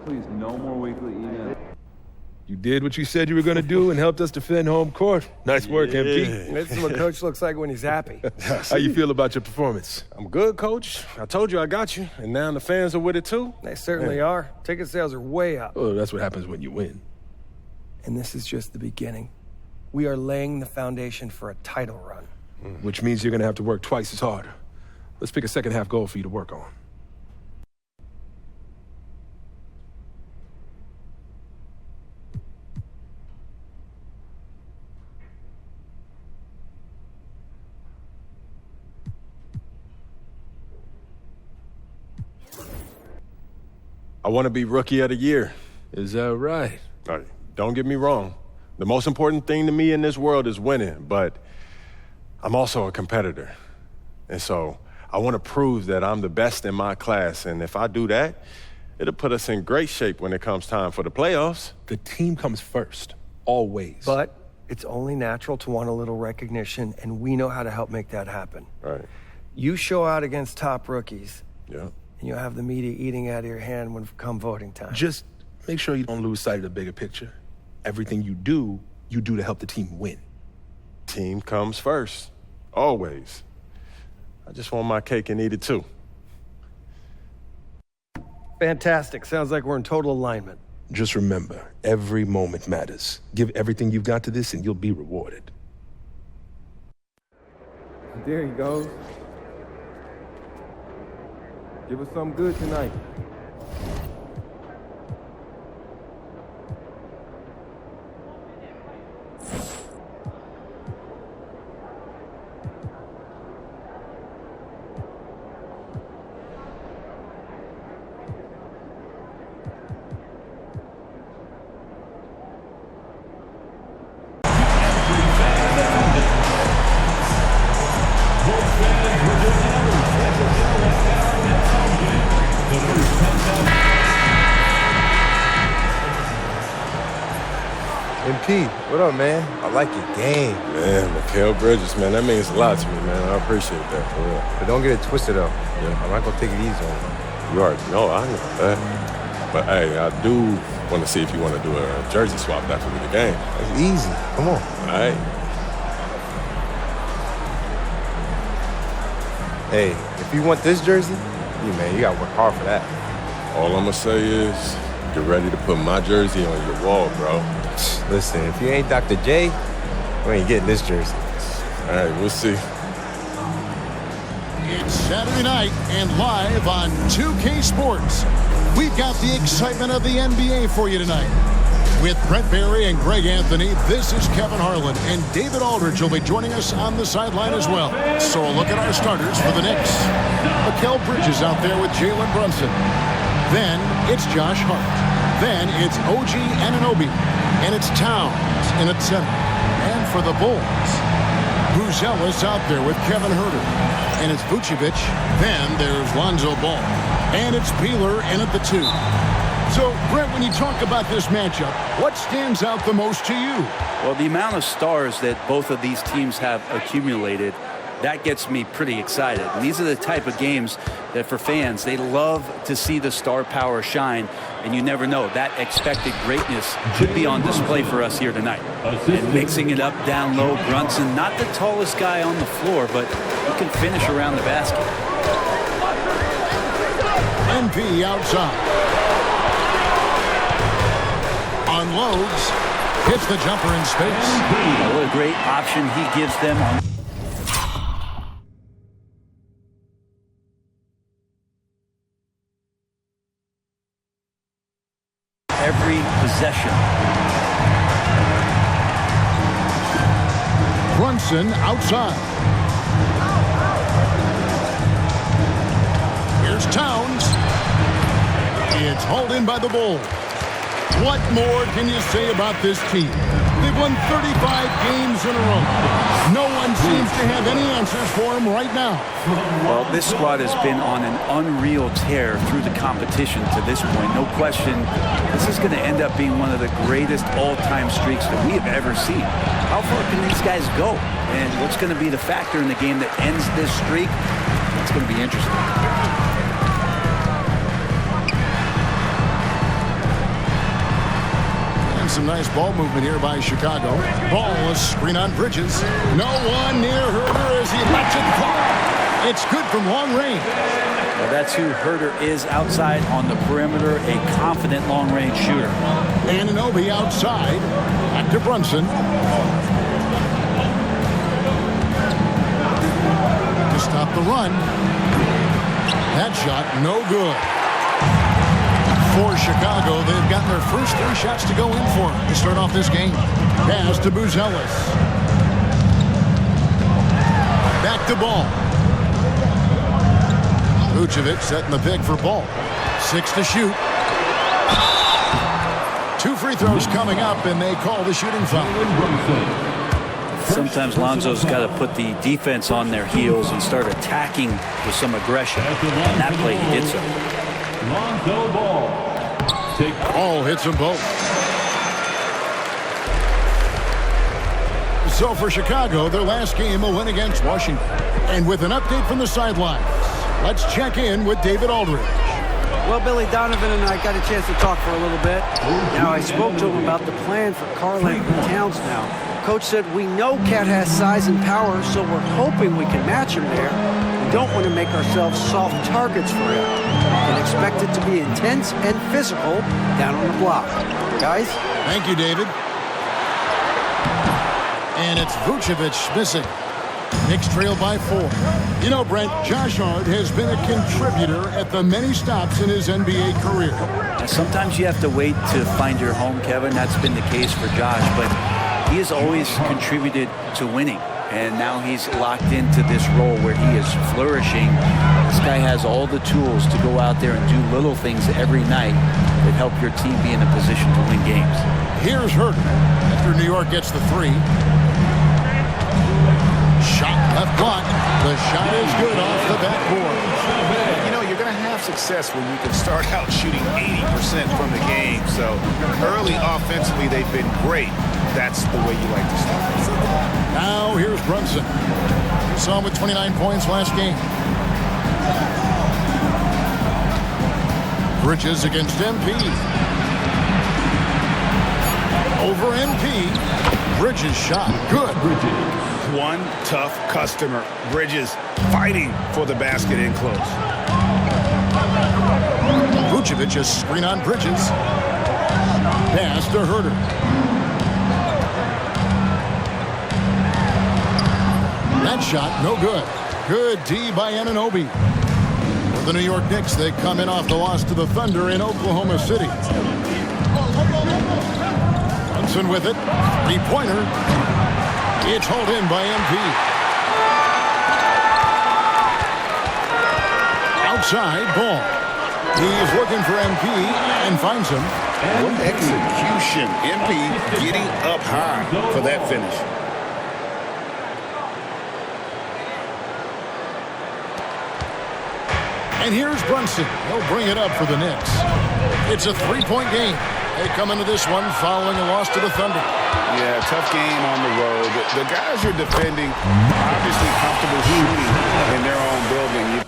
Please, no more weekly email. You did what you said you were going to do and helped us defend home court. Nice work, MP. This is what Coach looks like when he's happy. How you feel about your performance? I'm good, Coach. I told you I got you, and now the fans are with it too. They certainly are. Ticket sales are way up. Well, that's what happens when you win. And this is just the beginning. We are laying the foundation for a title run. Which means you're going to have to work twice as hard. Let's pick a second-half goal for you to work on. I want to be Rookie of the Year. Is that right? Don't get me wrong. The most important thing to me in this world is winning, but I'm also a competitor. And so I want to prove that I'm the best in my class, and if I do that, it'll put us in great shape when it comes time for the playoffs. The team comes first, always. But it's only natural to want a little recognition, and we know how to help make that happen. Right. You show out against top rookies. Yeah. And you'll have the media eating out of your hand when come voting time. Just make sure you don't lose sight of the bigger picture. Everything you do to help the team win. Team comes first, always. I just want my cake and eat it too. Fantastic. Sounds like we're in total alignment. Just remember, every moment matters. Give everything you've got to this and you'll be rewarded. There he goes. Give us something good tonight. MP, what up, man? I like your game. Man, Mikal Bridges, man, that means a lot to me, man. I appreciate that, for real. But don't get it twisted up. Yeah. I'm not gonna take it easy on you. You already know, I know that. But hey, I do want to see if you want to do a jersey swap after the game. That's easy. Come on. All right. Hey, if you want this jersey, you gotta work hard for that. All I'm gonna say is, get ready to put my jersey on your wall, bro. Listen, if you ain't Dr. J, you ain't getting this jersey. All right, we'll see. It's Saturday night and live on 2K Sports. We've got the excitement of the NBA for you tonight. With Brent Barry and Greg Anthony, this is Kevin Harlan, and David Aldridge will be joining us on the sideline as well. So a look at our starters for the Knicks. Mikal Bridges out there with Jalen Brunson. Then it's Josh Hart. Then it's OG Anunoby. And it's Towns in at center. And for the Bulls, Buzelis out there with Kevin Huerter. And it's Vucevic. Then there's Lonzo Ball. And it's Peeler in at the 2. So, Brent, when you talk about this matchup, what stands out the most to you? Well, the amount of stars that both of these teams have accumulated, that gets me pretty excited. And these are the type of games that for fans, they love to see the star power shine. And you never know, that expected greatness could be on display for us here tonight. And mixing it up down low, Brunson, not the tallest guy on the floor, but he can finish around the basket. MP outside. Unloads, hits the jumper in space. What a great option he gives them on every possession. Brunson outside. Here's Towns. It's hauled in by the Bulls. What more can you say about this team? They've won 35 games in a row. No one seems to have any answers for them right now. Well, this squad has been on an unreal tear through the competition to this point. No question, this is going to end up being one of the greatest all-time streaks that we have ever seen. How far can these guys go? And what's going to be the factor in the game that ends this streak? It's going to be interesting. some nice ball movement here by Chicago. Ball is screen on Bridges. No one near Herder as he lets it fall. It's good from long range. Well, that's who Herder is outside on the perimeter, a confident long-range shooter. Anunoby outside. Back to Brunson. To stop the run. That shot, no good. For Chicago, they've gotten their first 3 shots to go in for to start off this game. Pass to Buzelis. Back to Ball. Vucevic setting the pick for Ball. 6 to shoot. 2 free throws coming up, and they call the shooting foul. Sometimes Lonzo's got to put the defense on their heels and start attacking with some aggression. And that play, he did so. Lonzo Ball. Ball hits them both. So for Chicago, their last game a win against Washington. And with an update from the sidelines, let's check in with David Aldridge. Well, Billy Donovan and I got a chance to talk for a little bit. Now, I spoke to him about the plan for Karl-Anthony Towns now. Coach said, we know Cat has size and power, so we're hoping we can match him there. We don't want to make ourselves soft targets for him. We can expect it to be intense and physical down on the block. Guys? Thank you, David. And it's Vucevic missing. Knicks trail by 4. You know, Brent, Josh Hart has been a contributor at the many stops in his NBA career. Sometimes you have to wait to find your home, Kevin. That's been the case for Josh, but he has always contributed to winning, and now he's locked into this role where he is flourishing. This guy has all the tools to go out there and do little things every night that help your team be in a position to win games. Here's Herder after New York gets the 3. Shot left block. The shot is good off the backboard. You know, you're going to have success when you can start out shooting 80% from the game. So early offensively, they've been great. That's the way you like to start. Now here's Brunson. We saw him with 29 points last game. Bridges against MP. Over MP. Bridges shot. Good. One tough customer. Bridges fighting for the basket in close. Vucevic a screen on Bridges. Pass to Herder. That shot, no good. Good D by Anunoby. For the New York Knicks, they come in off the loss to the Thunder in Oklahoma City. Brunson with it. 3-pointer. It's hauled in by MP. Outside, Ball. He's looking for MP and finds him. What execution. MP getting up high for that finish. And here's Brunson. He'll bring it up for the Knicks. It's a 3-point game. They come into this one following a loss to the Thunder. Yeah, tough game on the road. The guys you're defending obviously comfortable shooting in their own building.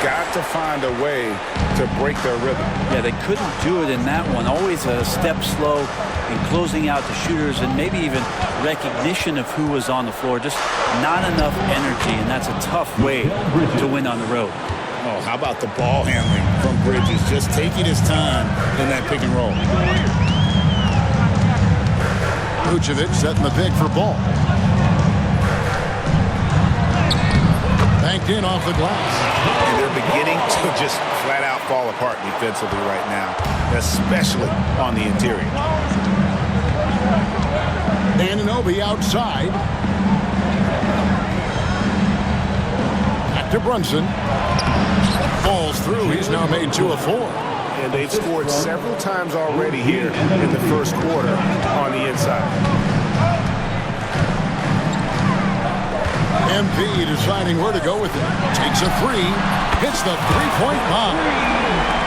Got to find a way to break their rhythm. Yeah, they couldn't do it in that one. Always a step slow in closing out the shooters and maybe even recognition of who was on the floor. Just not enough energy, and that's a tough way to win on the road. Oh, how about the ball handling from Bridges? Just taking his time in that pick and roll. Vucevic setting the pick for Ball. Banked in off the glass. And they're beginning to just flat out fall apart defensively right now, especially on the interior. Anunoby outside. Back to Brunson. Falls through. He's now made 2 of 4. And they've scored several times already here in the first quarter on the inside. MP deciding where to go with it. Takes a 3. Hits the 3-point bomb.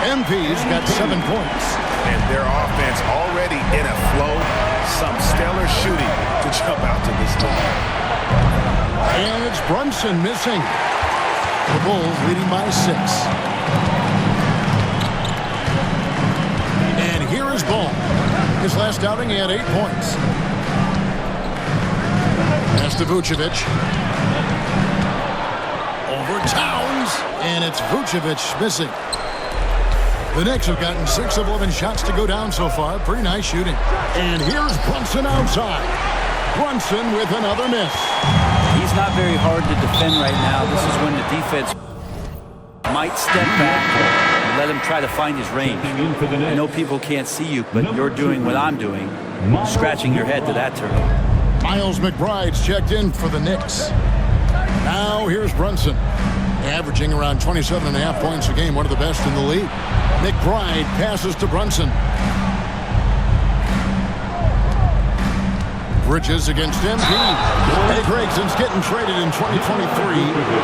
MP's got 7 points. And their offense already in a flow. Some stellar shooting And it's Brunson missing. The Bulls leading by 6. And here is Ball. His last outing, he had 8 points. Pass to Vucevic. Over Towns. And it's Vucevic missing. The Knicks have gotten 6 of 11 shots to go down so far. Pretty nice shooting. And here's Brunson outside. Brunson with another miss. He's not very hard to defend right now. This is when the defense might step back and let him try to find his range. I know people can't see you, but you're doing what I'm doing, scratching your head to that turn. Miles McBride's checked in for the Knicks. Now here's Brunson, averaging around 27.5 points a game, one of the best in the league. McBride passes to Brunson. Bridges against MP. Eddie Gregson's getting traded in 2023.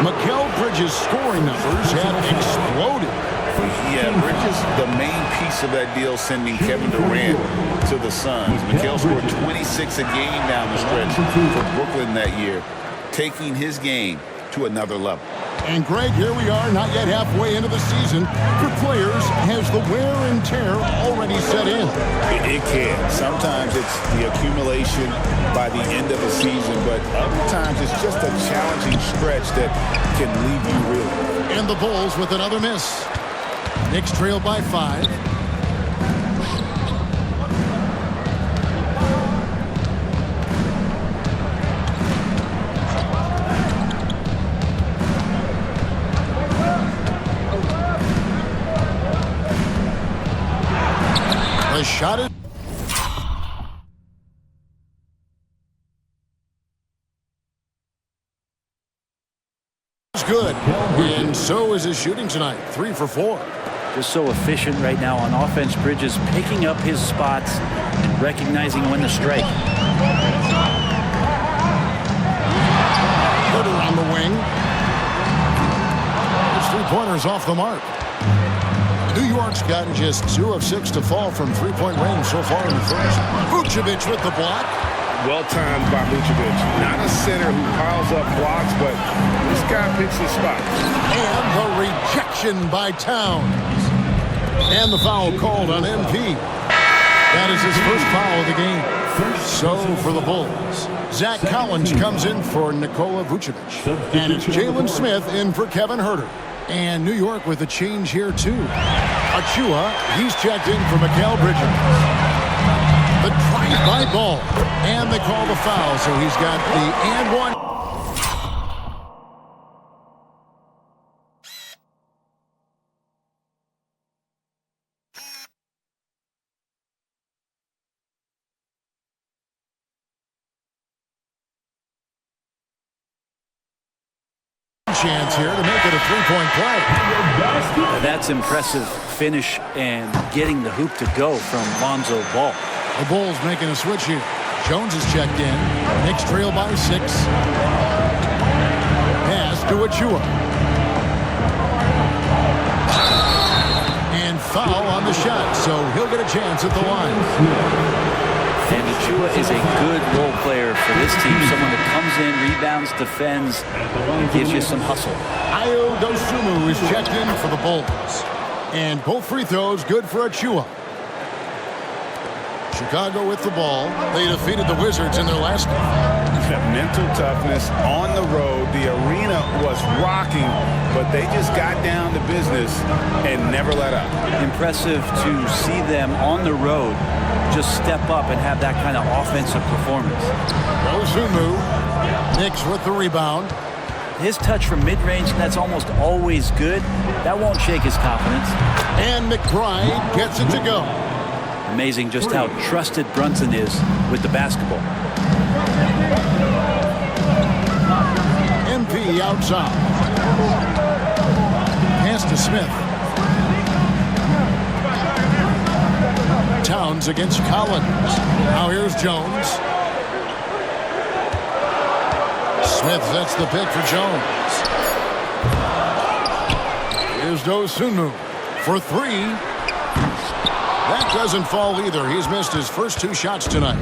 Mikal Bridges' scoring numbers have exploded. Yeah, Bridges, the main piece of that deal, sending Kevin Durant to the Suns. Mikal scored 26 a game down the stretch for Brooklyn that year, taking his game to another level. And Greg, here we are, not yet halfway into the season. For players, has the wear and tear already set in? It can. Sometimes it's the accumulation by the end of the season, but other times it's just a challenging stretch that can leave you reeling. And the Bulls with another miss. Knicks trail by 5. The shot is good, and so is his shooting tonight. 3 for 4. Just so efficient right now on offense. Bridges picking up his spots and recognizing when to strike. Hutter on the wing. His 3-pointers off the mark. New York's gotten just 2 of 6 to fall from 3-point range so far in the first. Vucevic with the block. Well timed by Vucevic. Not a center who piles up blocks, but this guy picks his spot. And the rejection by Towns. And the foul called on MP. That is his first foul of the game. So for the Bulls, Zach Collins comes in for Nikola Vucevic. And it's Jalen Smith in for Kevin Huerter. And New York with a change here, too. Achua, he's checked in for Mikal Bridges. The drive-by Ball. And they call the foul, so he's got the and one. Chance here to make it a 3-point play. That's impressive finish and getting the hoop to go from Lonzo Ball. The Bulls making a switch here. Jones is checked in. Knicks trail by 6. Pass to Achua. And foul on the shot, so he'll get a chance at the line. And Achua is a good role player for this team. Someone that comes in, rebounds, defends, and gives you some hustle. Ayo Dosunmu is checked in for the Bulls. And both free throws good for Achua. Chicago with the ball. They defeated the Wizards in their last game. Mental toughness on the road. The arena was rocking, but they just got down to business and never let up. Impressive to see them on the road just step up and have that kind of offensive performance. Dosunmu. Knicks with the rebound. His touch from mid-range, that's almost always good. That won't shake his confidence. And McBride gets it to go. Amazing just how trusted Brunson is with the basketball. MP outside. Pass to Smith. Towns against Collins. Now here's Jones. Smith sets the pick for Jones. Here's Dosunmu for 3. That doesn't fall either. He's missed his first 2 shots tonight.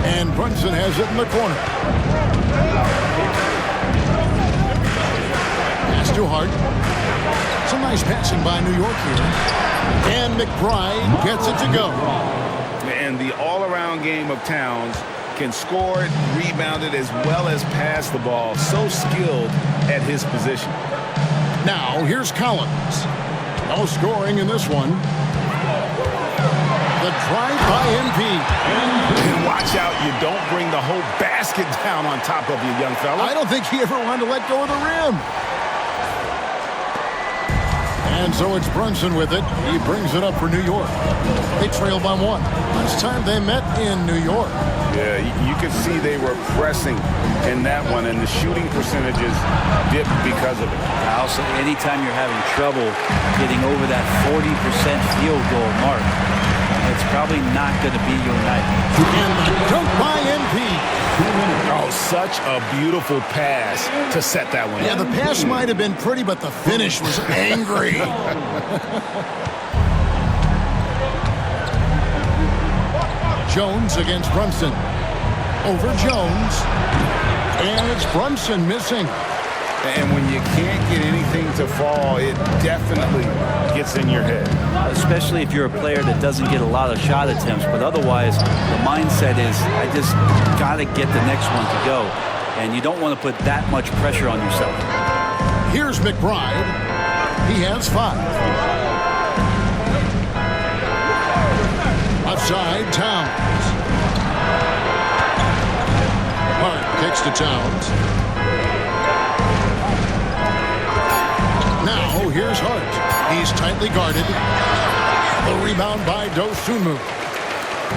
And Brunson has it in the corner. Pass to Hart. Some nice passing by New York here. And McBride gets it to go. And the all-around game of Towns can score it, rebound it, as well as pass the ball. So skilled at his position. Now, here's Collins. No scoring in this one. The drive by MP. And watch out, you don't bring the whole basket down on top of you, young fella. I don't think he ever wanted to let go of the rim. And so it's Brunson with it. He brings it up for New York. They trail by 1. Last time they met in New York. Yeah, you could see they were pressing in that one, and the shooting percentages dipped because of it. Also, anytime you're having trouble getting over that 40% field goal mark, it's probably not going to be your night. And the dunk by MP. Oh, such a beautiful pass to set that one. Yeah, the pass might have been pretty, but the finish was angry. Jones against Brunson. Over Jones. And it's Brunson missing. And when you can't get anything to fall, it definitely gets in your head. Especially if you're a player that doesn't get a lot of shot attempts. But otherwise, the mindset is, I just got to get the next one to go. And you don't want to put that much pressure on yourself. Here's McBride. He has 5. Outside, Towns. Hart kicks to Towns. Now, here's Hart. He's tightly guarded. The rebound by Dosunmu.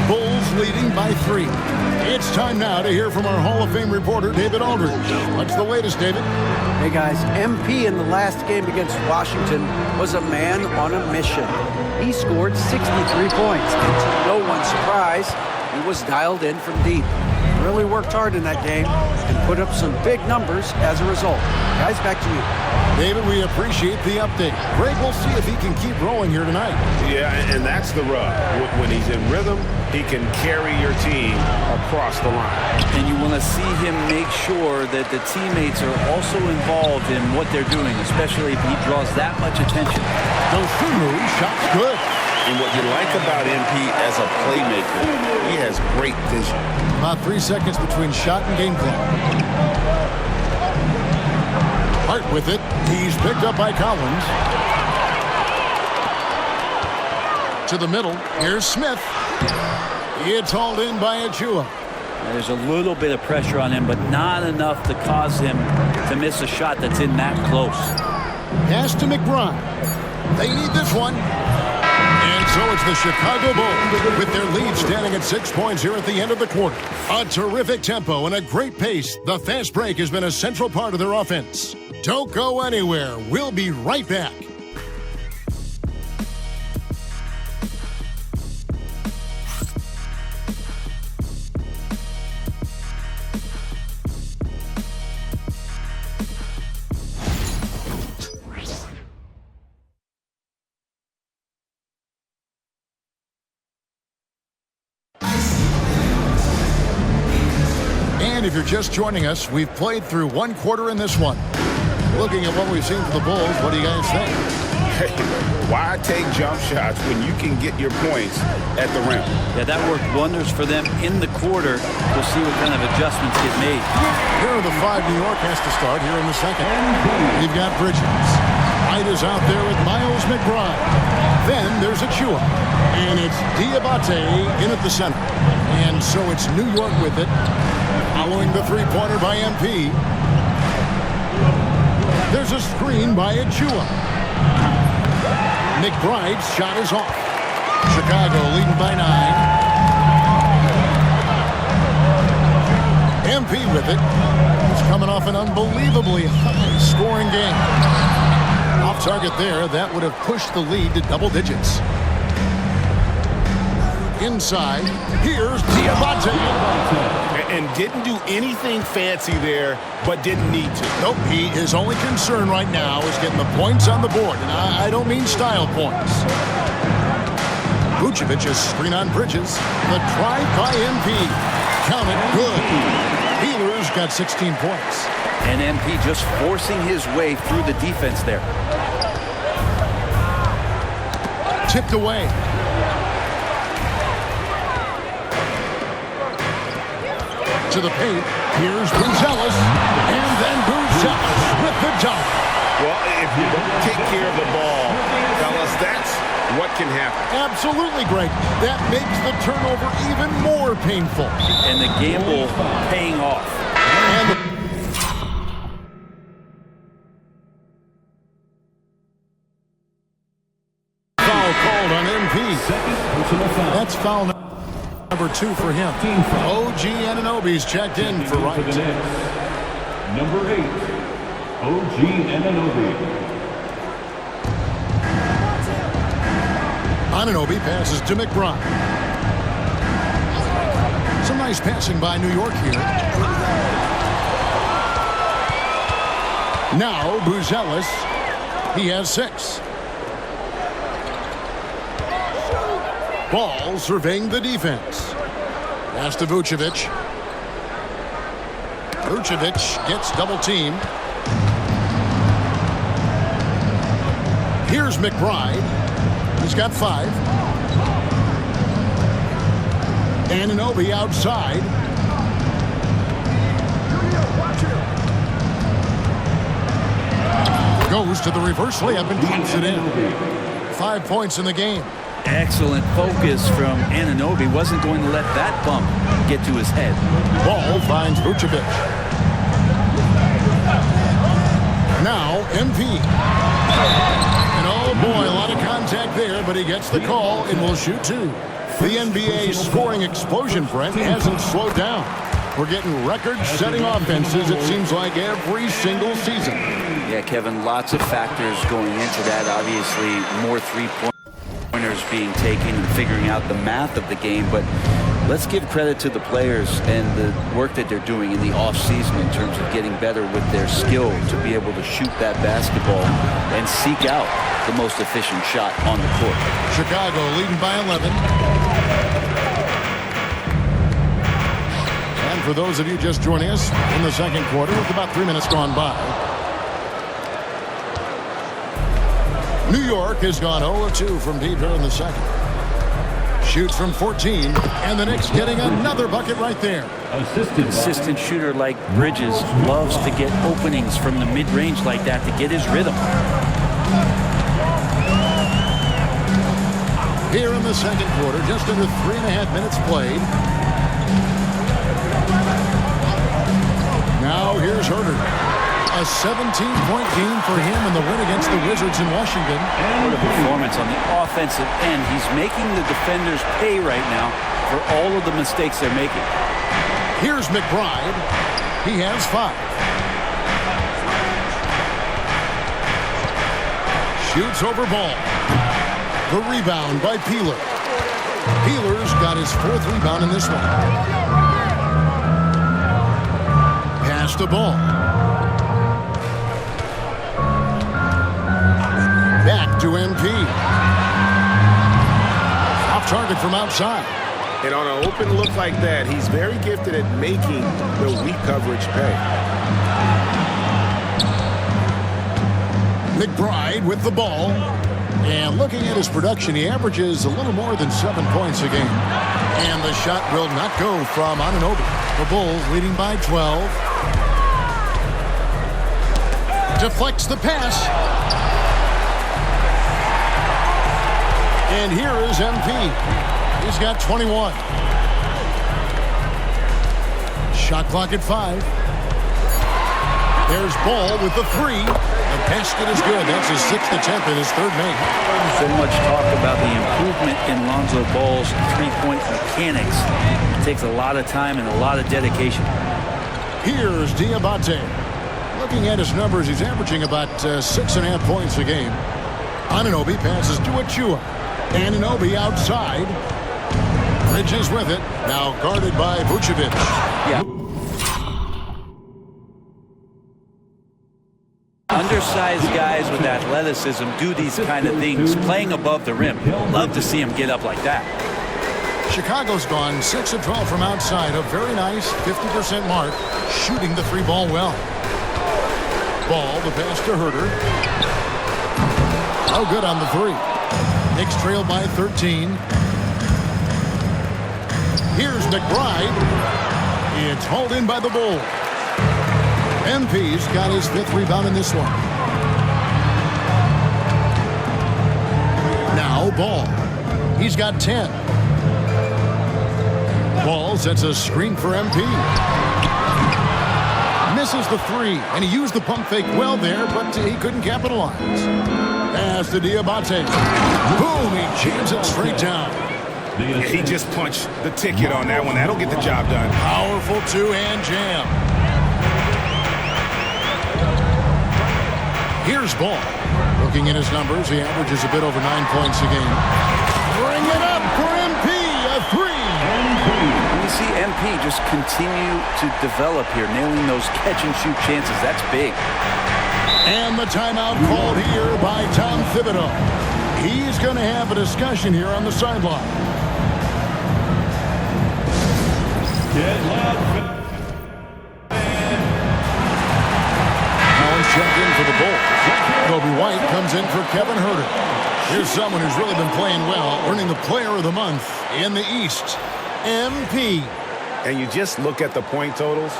Bulls leading by 3. It's time now to hear from our Hall of Fame reporter, David Aldridge. What's the latest, David? Hey, guys. MP in the last game against Washington was a man on a mission. He scored 63 points, and to no one's surprise, he was dialed in from deep. Really worked hard in that game and put up some big numbers as a result. Guys, back to you. David, we appreciate the update. Greg, we'll see if he can keep rolling here tonight. Yeah, and that's the rub. When he's in rhythm, he can carry your team across the line. And you want to see him make sure that the teammates are also involved in what they're doing, especially if he draws that much attention. Dosunmu shot's good. And what you like about MP as a playmaker, he has great vision. About 3 seconds between shot and game clock. Hart with it. He's picked up by Collins. To the middle. Here's Smith. It's hauled in by Achua. There's a little bit of pressure on him, but not enough to cause him to miss a shot that's in that close. Pass to McBride. They need this one. And so it's the Chicago Bulls with their lead standing at 6 points here at the end of the quarter. A terrific tempo and a great pace. The fast break has been a central part of their offense. Don't go anywhere. We'll be right back. And if you're just joining us, we've played through 1 quarter in this one. Looking at what we've seen for the Bulls, what do you guys think? Hey, why take jump shots when you can get your points at the rim? Yeah, that worked wonders for them in the quarter. We'll see what kind of adjustments get made. Here are the 5 New York has to start here in the second. We've got Bridges. White is out there with Miles McBride. Then there's Achua. And it's Diabate in at the center. And so it's New York with it. Following the three-pointer by MP. There's a screen by Achua. McBride's shot is off. Chicago leading by 9. MP with it. He's coming off an unbelievably high-scoring game. Off target there, that would have pushed the lead to double digits. Inside, here's Diabate. And didn't do anything fancy there, but didn't need to. Nope, his only concern right now is getting the points on the board. And I don't mean style points. Vucevic is screen on Bridges. The drive by MP. count it. Good. Peeler's got 16 points. And MP just forcing his way through the defense there. Tipped away. To the paint. Here's Buzelis. And then Buzelis with the dunk. Well, if you don't take care of the ball, fellas, that's what can happen. Absolutely, Greg. That makes the turnover even more painful. And the gamble paying off. And foul called on MP. That's foul number 2 for him. OG Anunoby's checked in for Wright. Number 8, OG Anunoby. Anunoby passes to McBride. Some nice passing by New York here. Now Buzelis. He has 6. Ball surveying the defense. Pass to Vucevic. Vucevic gets double teamed. Here's McBride. He's got 5. Anunoby outside. Goes to the reverse layup and drops it in. 5 points in the game. Excellent focus from Anunoby. Wasn't going to let that bump get to his head. Ball finds Vucevic. Now MP. And oh boy, a lot of contact there, but he gets the call and will shoot 2. The NBA scoring explosion, Brent, hasn't slowed down. We're getting record-setting offenses, it seems like, every single season. Yeah, Kevin, lots of factors going into that. Obviously, more three-pointers being taken and figuring out the math of the game. But let's give credit to the players and the work that they're doing in the offseason in terms of getting better with their skill to be able to shoot that basketball and seek out the most efficient shot on the court. Chicago leading by 11. And for those of you just joining us in the second quarter, with about 3 minutes gone by, New York has gone 0-2 from deep here in the second. Shoots from 14, and the Knicks getting another bucket right there. Consistent shooter like Bridges loves to get openings from the mid-range like that to get his rhythm. Here in the second quarter, just under 3.5 minutes played. Now here's Herter. A 17-point game for him in the win against the Wizards in Washington. What a performance on the offensive end. He's making the defenders pay right now for all of the mistakes they're making. Here's McBride. He has 5. Shoots over ball. The rebound by Peeler. Peeler's got his 4th rebound in this one. Pass the ball. Back to MP. Off target from outside. And on an open look like that, he's very gifted at making the weak coverage pay. McBride with the ball. And looking at his production, he averages a little more than 7 points a game. And the shot will not go from Anunoby. The Bulls leading by 12. Deflects the pass. And here is MP. He's got 21. Shot clock at 5. There's Ball with the 3. The basket is good. That's his 6th attempt and his 3rd make. So much talk about the improvement in Lonzo Ball's three-point mechanics. It takes a lot of time and a lot of dedication. Here's Diabate. Looking at his numbers, he's averaging about 6.5 points a game. Anunoby passes to Achua. Anunoby outside. Bridges with it. Now guarded by Vucevic. Yeah. Undersized guys with athleticism do these kind of things, playing above the rim. Love to see him get up like that. Chicago's gone 6 of 12 from outside. A very nice 50% mark, shooting the 3-ball well. Ball, the pass to Herter. Oh, good on the 3. Knicks trail by 13. Here's McBride. It's hauled in by the Bulls. MP's got his 5th rebound in this one. Now Ball. He's got 10. Ball sets a screen for MP. Misses the 3, and he used the pump fake well there, but he couldn't capitalize. Pass to Diabate. Boom, he jams it straight down. He just punched the ticket on that one. That'll get the job done. Powerful two-hand jam. Here's Ball. Looking at his numbers, he averages a bit over 9 points a game. Bring it up for MP, a 3. You see MP just continue to develop here, nailing those catch-and-shoot chances. That's big. And the timeout called here by Tom Thibodeau. He's going to have a discussion here on the sideline. Collins check in for the Bulls. Kobe White comes in for Kevin Herter. Here's someone who's really been playing well, earning the Player of the Month in the East, MP. And you just look at the point totals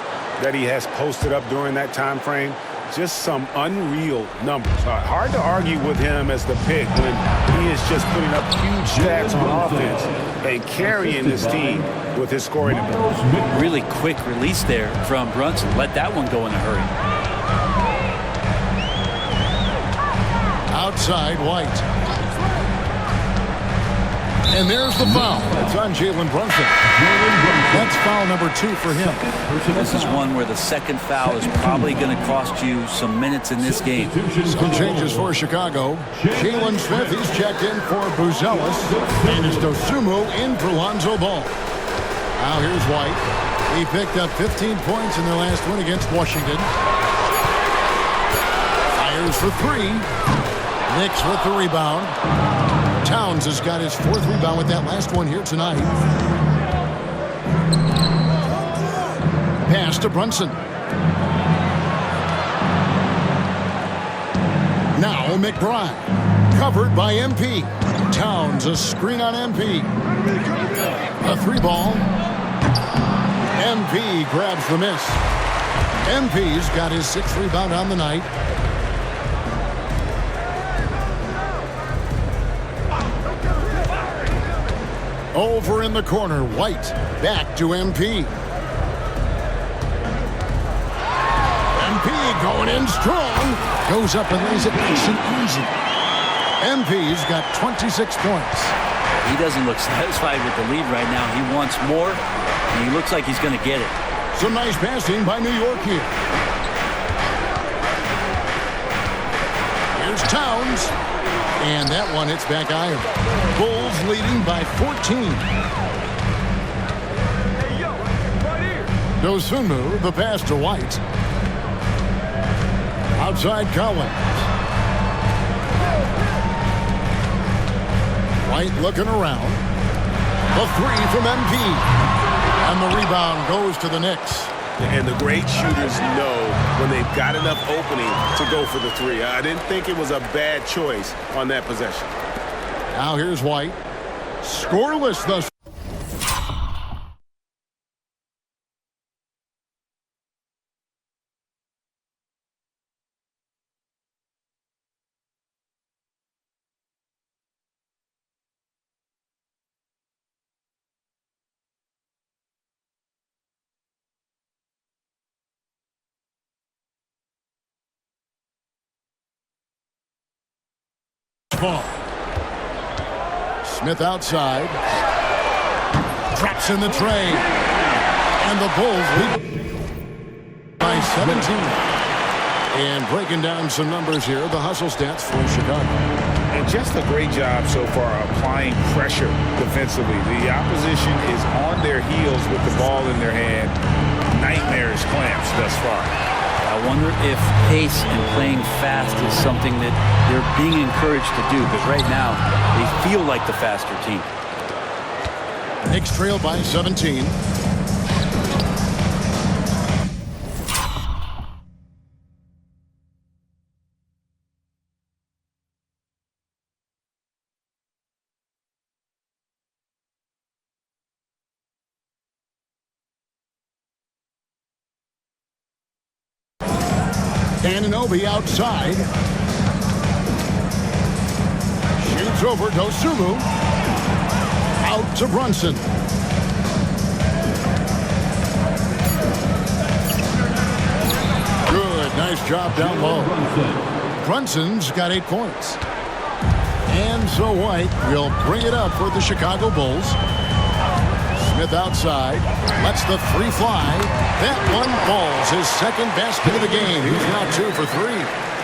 that he has posted up during that time frame. Just some unreal numbers. Hard to argue with him as the pick when he is just putting up huge stats on offense and carrying his team with his scoring ability. Really quick release there from Brunson. Let that one go in a hurry. Outside White. And there's the foul. It's on Jalen Brunson. That's foul number 2 for him. This is one where the second foul is probably going to cost you some minutes in this game. Some changes for Chicago. Jalen Smith, he's checked in for Buzelis. And it's Dosunmu in for Lonzo Ball. Now here's White. He picked up 15 points in their last win against Washington. Fires for 3. Knicks with the rebound. Towns has got his 4th rebound with that last one here tonight. Pass to Brunson. Now McBride. Covered by MP. Towns, a screen on MP. A 3-ball. MP grabs the miss. MP's got his 6th rebound on the night. Over in the corner, White back to MP. MP going in strong. Goes up and lays it nice and easy. MP's got 26 points. He doesn't look satisfied with the lead right now. He wants more, and he looks like he's going to get it. Some nice passing by New York here. Here's Towns. And that one hits back iron. Bulls leading by 14. Dosunmu, the pass to White. Outside Collins. White looking around. A 3 from MP. And the rebound goes to the Knicks. And the great shooters know when they've got enough opening to go for the 3. I didn't think it was a bad choice on that possession. Now here's White. Scoreless thus. Ball. Smith outside. Drops in the tray. And the Bulls lead by 17. And breaking down some numbers here, the hustle stats for Chicago. And just a great job so far applying pressure defensively. The opposition is on their heels with the ball in their hand. Nightmarish clamps thus far. I wonder if pace and playing fast is something that they're being encouraged to do, because right now they feel like the faster team. Knicks trail by 17. Anunoby outside. Shoots over Dosunmu. Out to Brunson. Good. Nice job down low. Brunson's got 8 points. And so White will bring it up for the Chicago Bulls. Smith outside. Lets the 3 fly. That one falls. His second basket of the game. He's now 2 for 3.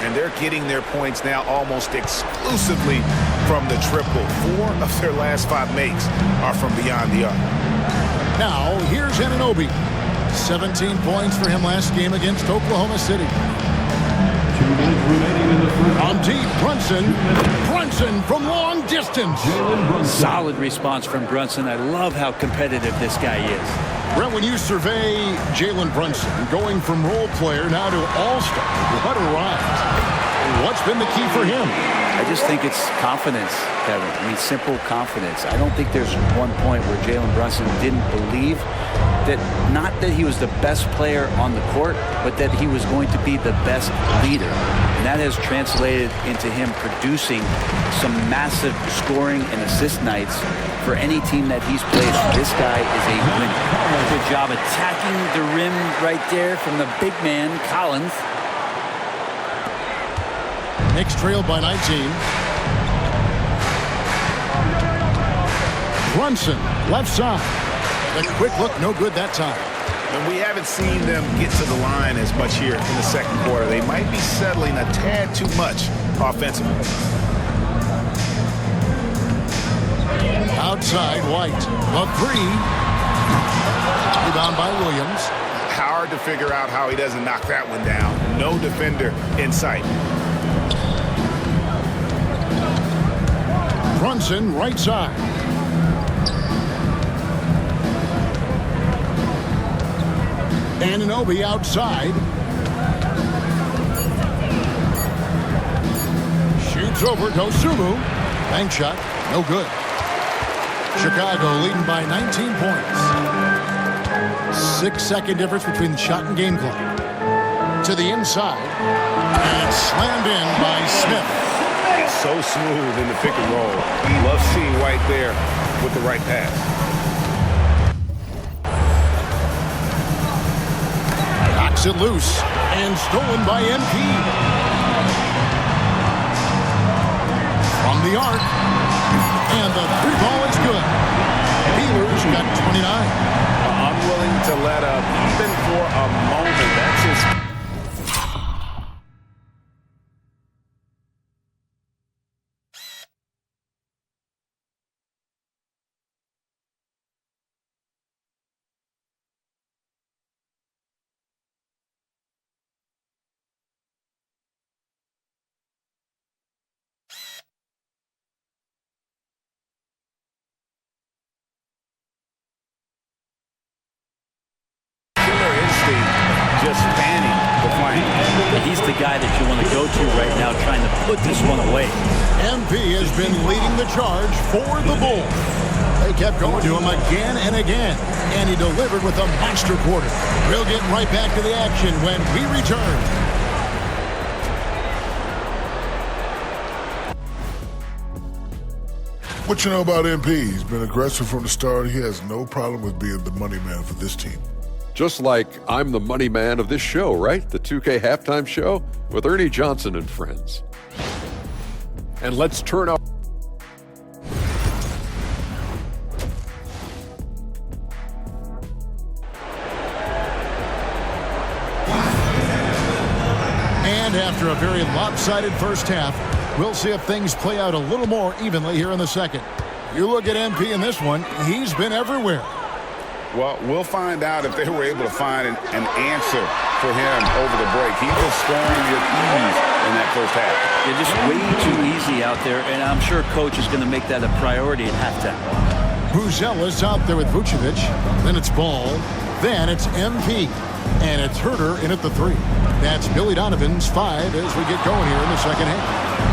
And they're getting their points now almost exclusively from the triple. 4 of their last 5 makes are from beyond the arc. Now, here's Anunoby. 17 points for him last game against Oklahoma City. 2 minutes remaining in the first. On deep, Brunson. Brunson from long distance. Solid response from Brunson. I love how competitive this guy is. Brent, when you survey Jalen Brunson going from role player now to all-star, what a rise. What's been the key for him? I just think it's confidence, Kevin. I mean, simple confidence. I don't think there's one point where Jalen Brunson didn't believe that, not that he was the best player on the court, but that he was going to be the best leader. And that has translated into him producing some massive scoring and assist nights for any team that he's played. This guy is a winner. Good job attacking the rim right there from the big man, Collins. Knicks trailed by 19. Brunson, left side. The quick look, no good that time. And we haven't seen them get to the line as much here in the second quarter. They might be settling a tad too much offensively. Outside, White. The 3. Rebound by Williams. Hard to figure out how he doesn't knock that one down. No defender in sight. Brunson, right side. Anunoby outside. Shoots over Dosunmu. Bank shot, no good. Chicago leading by 19 points. 6-second difference between the shot and game clock. To the inside. And slammed in by Smith. So smooth in the pick and roll. Love seeing White there with the right pass. Knocks it loose and stolen by MP. From the arc. And the 3 ball is good. Bealer's got 29. Unwilling to let up even for a moment. That's his... just spanning the flank. He's the guy that you want to go to right now trying to put this one away. MP has been leading the charge for the Bulls. They kept going to him again and again, and he delivered with a monster quarter. We'll get right back to the action when we return. What you know about MP? He's been aggressive from the start. He has no problem with being the money man for this team. Just like I'm the money man of this show, right? The 2K halftime show with Ernie Johnson and friends. And let's turn up. And after a very lopsided first half, we'll see if things play out a little more evenly here in the second. You look at MP in this one, he's been everywhere. Well, we'll find out if they were able to find an answer for him over the break. He was scoring with ease in that first half. They're just way too easy out there, and I'm sure coach is going to make that a priority at halftime. Buzelis out there with Vucevic. Then it's Ball. Then it's MP. And it's Herter in at the 3. That's Billy Donovan's 5 as we get going here in the second half.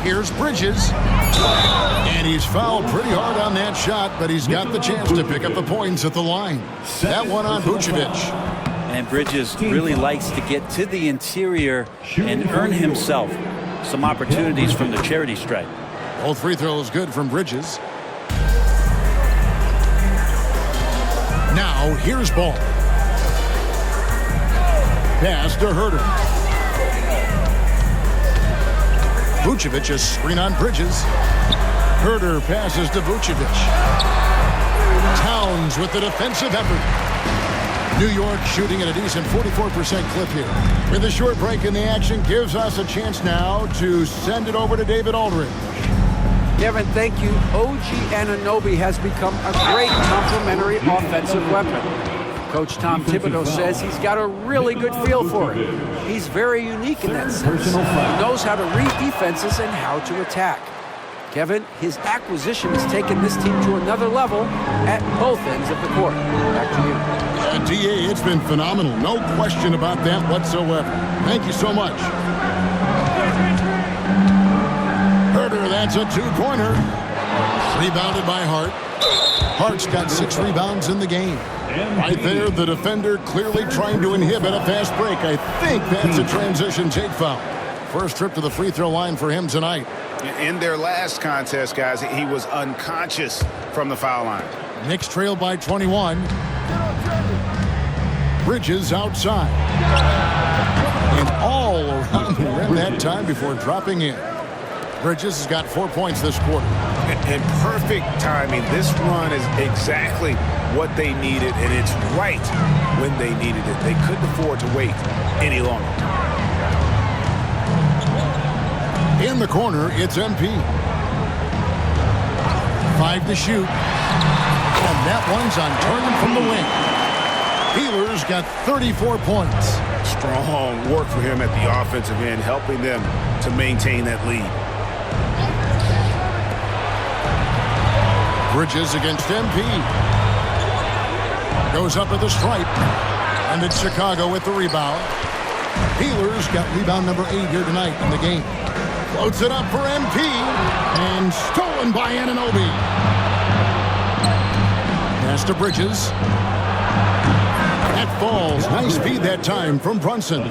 Here's Bridges. And he's fouled pretty hard on that shot, but he's got the chance to pick up the points at the line. That one on Vucevic. And Bridges really likes to get to the interior and earn himself some opportunities from the charity stripe. Both free throws good from Bridges. Now here's Ball. Pass to Herter. Vucevic, a screen on Bridges. Herter passes to Vucevic. Towns with the defensive effort. New York shooting at a decent 44% clip here. With a short break in the action, gives us a chance now to send it over to David Aldridge. Kevin, thank you. OG Anunoby has become a great complementary offensive weapon. Coach Tom Thibodeau says he's got a really good feel for it. He's very unique in that sense. He knows how to read defenses and how to attack. Kevin, his acquisition has taken this team to another level at both ends of the court. Back to you. DA, it's been phenomenal. No question about that whatsoever. Thank you so much. Herter, that's a 2-pointer. Rebounded by Hart. Hart's got 6 rebounds in the game. Right there, the defender clearly trying to inhibit a fast break. I think that's a transition take foul. First trip to the free throw line for him tonight. In their last contest, guys, he was unconscious from the foul line. Knicks trail by 21. Bridges outside. And all around the rim that time before dropping in. Bridges has got 4 points this quarter. And perfect timing. This run is exactly what they needed, and it's right when they needed it. They couldn't afford to wait any longer. In the corner, it's MP. 5 to shoot. And that one's on turn from the wing. Peeler's got 34 points. Strong work for him at the offensive end, helping them to maintain that lead. Bridges against MP. Goes up at the stripe. And it's Chicago with the rebound. Peeler's got rebound number 8 here tonight in the game. Floats it up for MP. And stolen by Anunoby. Pass to Bridges. That falls. Nice speed that time from Brunson.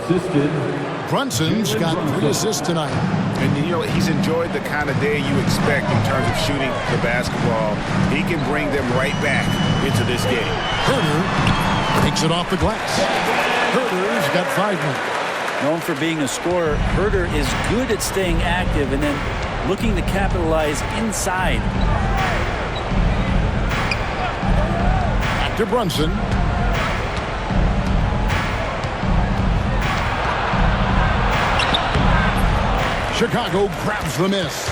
Brunson's got 3 assists tonight. And, you know, he's enjoyed the kind of day you expect in terms of shooting the basketball. He can bring them right back into this game. Herter takes it off the glass. Herter's got 5 more. Known for being a scorer, Herter is good at staying active and then looking to capitalize inside. Back to Brunson. Chicago grabs the miss.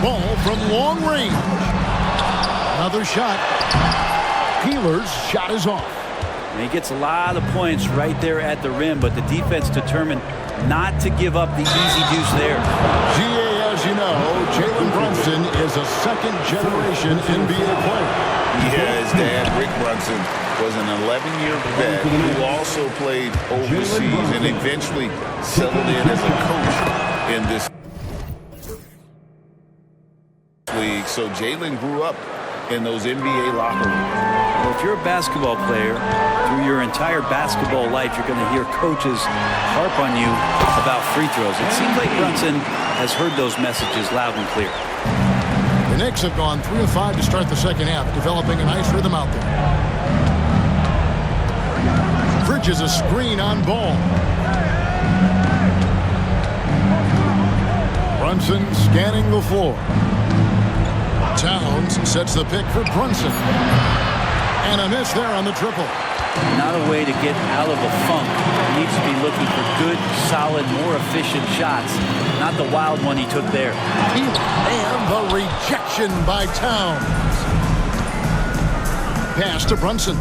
Ball from long range. Another shot. Peeler's shot is off. And he gets a lot of points right there at the rim, but the defense determined not to give up the easy deuce there. GA, as you know, Jalen Brunson is a second-generation NBA player. Yeah, his dad, Rick Brunson, was an 11-year vet who also played overseas and eventually settled in as a coach in this league. So Jalen grew up in those NBA locker rooms. Well, if you're a basketball player, through your entire basketball life, you're going to hear coaches harp on you about free throws. It seems like Brunson has heard those messages loud and clear. The Knicks have gone 3 of 5 to start the second half, developing a nice rhythm out there. Bridges a screen on Ball. Brunson scanning the floor. Towns sets the pick for Brunson. And a miss there on the triple. Not a way to get out of a funk. He needs to be looking for good, solid, more efficient shots. Not the wild one he took there. And the rejection by Towns. Pass to Brunson.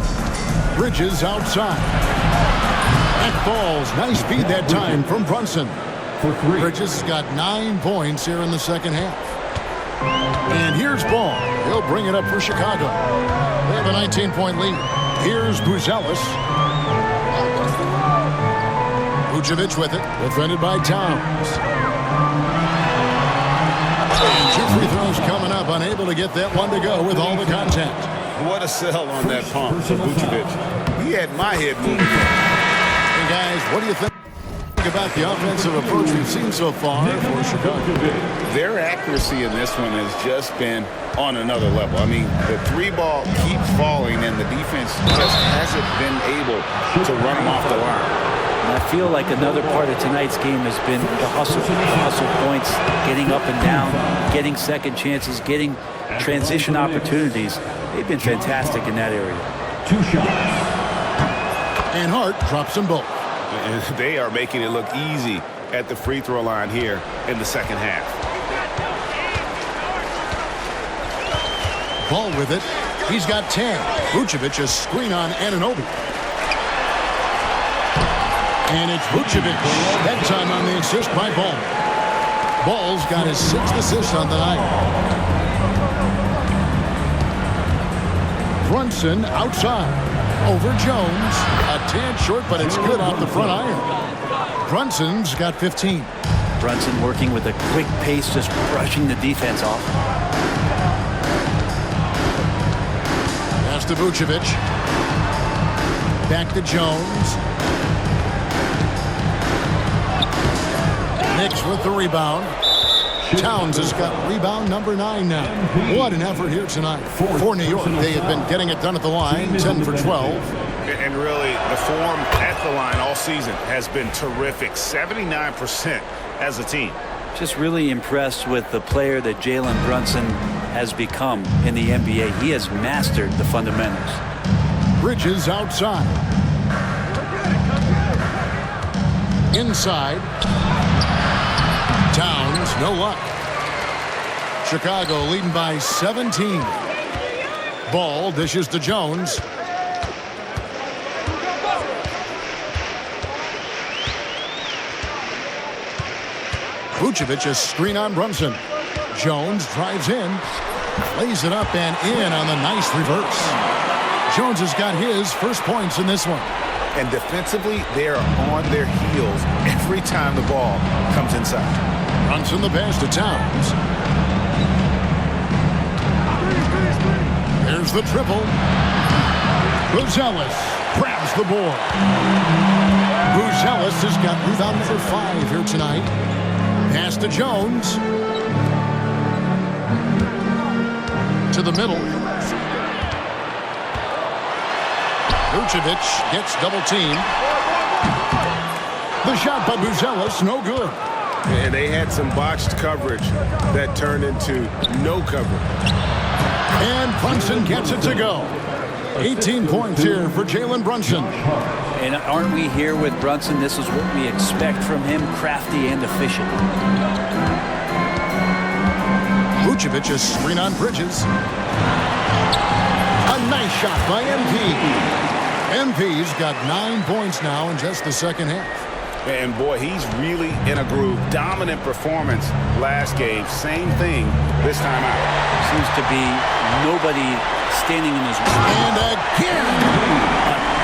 Bridges outside. That falls. Nice speed that time from Brunson. for 3. Bridges has got 9 points here in the second half. And here's Ball. He'll bring it up for Chicago. They have a 19-point lead. Here's Buzelis. Vucevic with it. Defended by Towns. And 2 free throws coming up. Unable to get that one to go with all the contact. What a sell on that pump for Vucevic. He had my head moving. Hey, guys, what do you think about the offensive approach we've seen so far for Chicago? Their accuracy in this one has just been on another level. I mean, the 3-ball keeps falling, and the defense just hasn't been able to run them off the line. And I feel like another part of tonight's game has been the hustle points, getting up and down, getting second chances, getting transition opportunities. They've been fantastic in that area. 2 shots. And Hart drops them both. And they are making it look easy at the free throw line here in the second half. Ball with it. He's got 10. Vucevic a screen on Anunoby. And it's Vucevic. That time on the assist by Ball. Ball's got his 6th assist on the night. Brunson outside. Over Jones. A tad short, but it's good off the front iron. Brunson's got 15. Brunson working with a quick pace, just brushing the defense off. Pass to Vucevic. Back to Jones. Knicks with the rebound. Towns has got rebound number 9 now. What an effort here tonight for New York. They have been getting it done at the line, 10 for 12. And really, the form at the line all season has been terrific. 79% as a team. Just really impressed with the player that Jalen Brunson has become in the NBA. He has mastered the fundamentals. Bridges outside. Inside. Towns, no luck. Chicago leading by 17. Ball dishes to Jones. Vucevic a screen on Brunson. Jones drives in, lays it up and in on the nice reverse. Jones has got his first points in this one. And defensively, they are on their heels every time the ball comes inside. Brunson the pass to Towns. There's the triple. Buzelis grabs the board. Buzelis has got rebound number 5 here tonight. Pass to Jones. To the middle. Vucevic gets double teamed. The shot by Buzelis, no good. And they had some botched coverage that turned into no coverage. And Brunson gets it to go. 18 points here for Jalen Brunson. And aren't we here with Brunson? This is what we expect from him, crafty and efficient. Vucevic is screen on Bridges. A nice shot by MP. MP's got 9 points now in just the second half. And boy, he's really in a groove. Dominant performance last game. Same thing this time out. Seems to be nobody standing in his way. And again.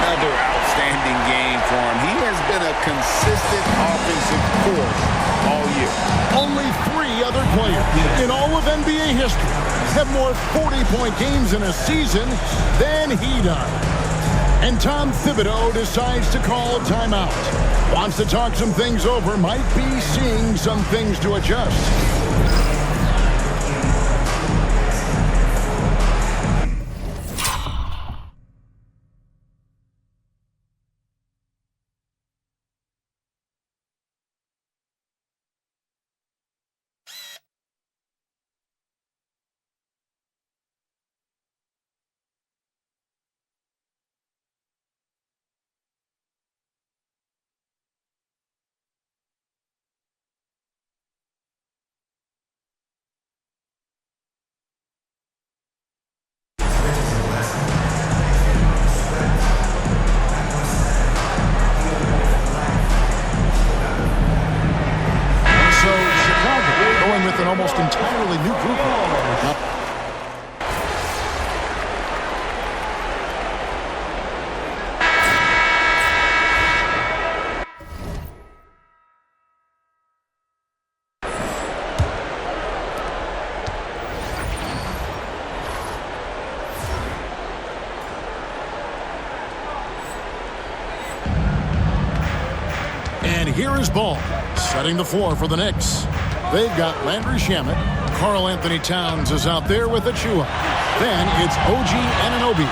Another outstanding game for him. He has been a consistent offensive force all year. Only 3 other players in all of NBA history have more 40-point games in a season than he does. And Tom Thibodeau decides to call a timeout. Wants to talk some things over, might be seeing some things to adjust. almost entirely new group. And here is Ball, setting the floor for the Knicks. They've got Landry Shamet. Karl Anthony Towns is out there with Achua. Then it's OG Anunoby.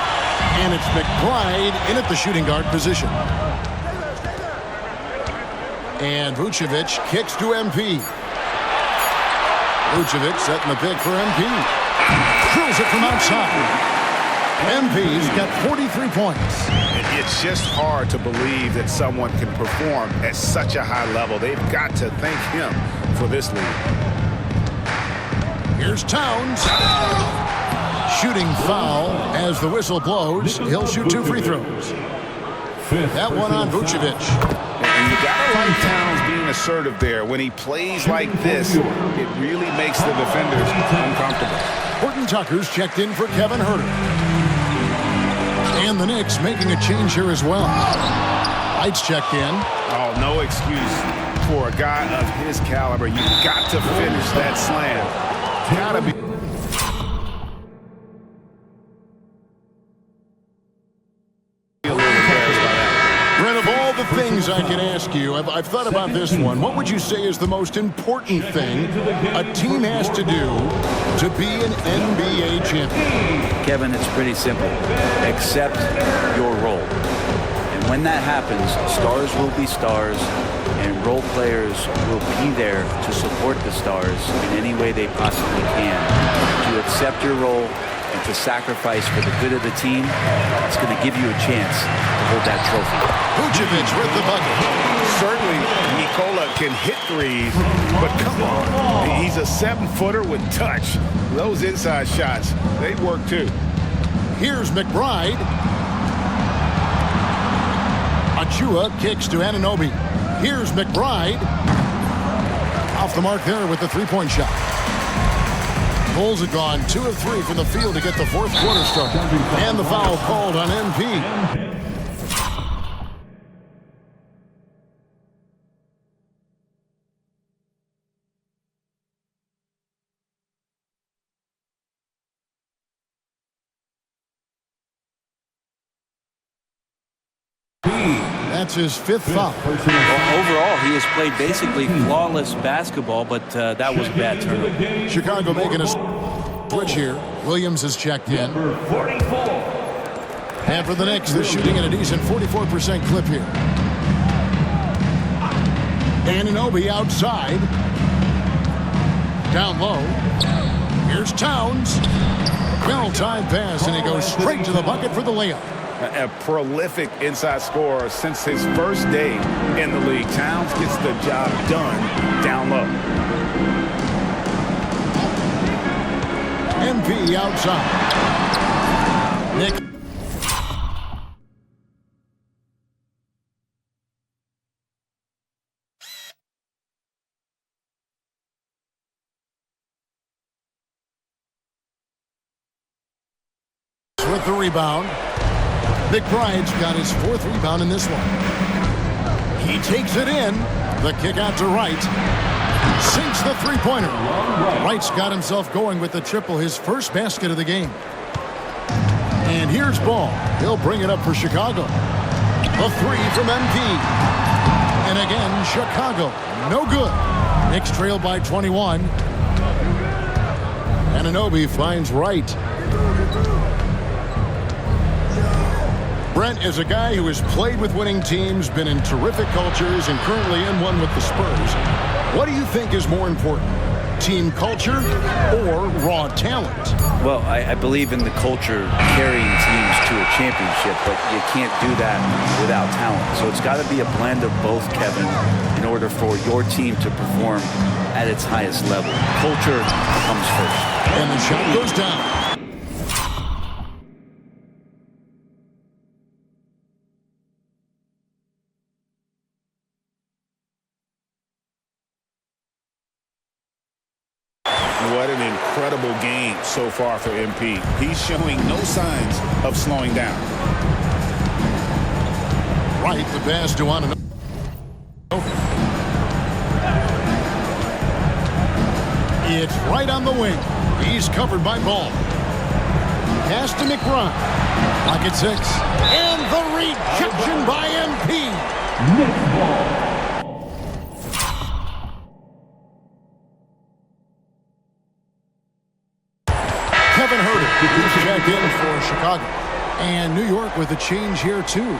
And it's McBride in at the shooting guard position. And Vucevic kicks to MP. Vucevic setting the pick for MP. Drills it from outside. MP's got 43 points. It's just hard to believe that someone can perform at such a high level. They've got to thank him for this lead. Here's Towns. Shooting foul as the whistle blows. He'll shoot 2 free throws. That one on Vucevic. And you got to like Towns being assertive there. When he plays like this, it really makes the defenders uncomfortable. Horton Tucker's checked in for Kevin Huerter. And the Knicks making a change here as well. Lights checked in. Oh, no excuse for a guy of his caliber. You've got to finish that slam. Gotta be. Brent, of all the things I can ask you, I've thought about this one. What would you say is the most important thing a team has to do to be an NBA champion? Kevin, it's pretty simple. Accept your role. And when that happens, stars will be stars, and role players will be there to support the stars in any way they possibly can. To accept your role and to sacrifice for the good of the team, it's going to give you a chance to hold that trophy. Vucevic with the bucket. Certainly, Nikola can hit threes, but come on. He's a 7-footer with touch. Those inside shots, they work too. Here's McBride. Achua kicks to Anunoby. Here's McBride. Off the mark there with the three-point shot. Bulls have gone 2 of 3 from the field to get the fourth quarter started. And the foul called on MP. That's his 5th foul. Well, overall, he has played basically flawless basketball, but that was a bad turnover. Chicago making a switch here. Williams has checked in. And for the Knicks, they're shooting at a decent 44% clip here. Anunoby outside. Down low. Here's Towns. Well-timed pass, and he goes straight to the bucket for the layup. A prolific inside scorer since his first day in the league. Towns gets the job done down low. MP outside. Nick. With the rebound. McBride's got his 4th rebound in this one. He takes it in. The kick out to Wright. Sinks the three-pointer. Wright's got himself going with the triple, his first basket of the game. And here's Ball. He'll bring it up for Chicago. A 3 from MP. And again, Chicago. No good. Knicks trail by 21. Anunoby finds Wright. Brent is a guy who has played with winning teams, been in terrific cultures, and currently in one with the Spurs. What do you think is more important, team culture or raw talent? Well, I believe in the culture carrying teams to a championship, but you can't do that without talent. So it's got to be a blend of both, Kevin, in order for your team to perform at its highest level. Culture comes first. And the shot goes down. What an incredible game so far for MP. He's showing no signs of slowing down. Right, the pass to Anunoby. It's right on the wing. He's covered by Ball. Pass to McBride. Pocket 6. And the rejection by MP. Kevin Huerter is checked in for Chicago. And New York with a change here, too.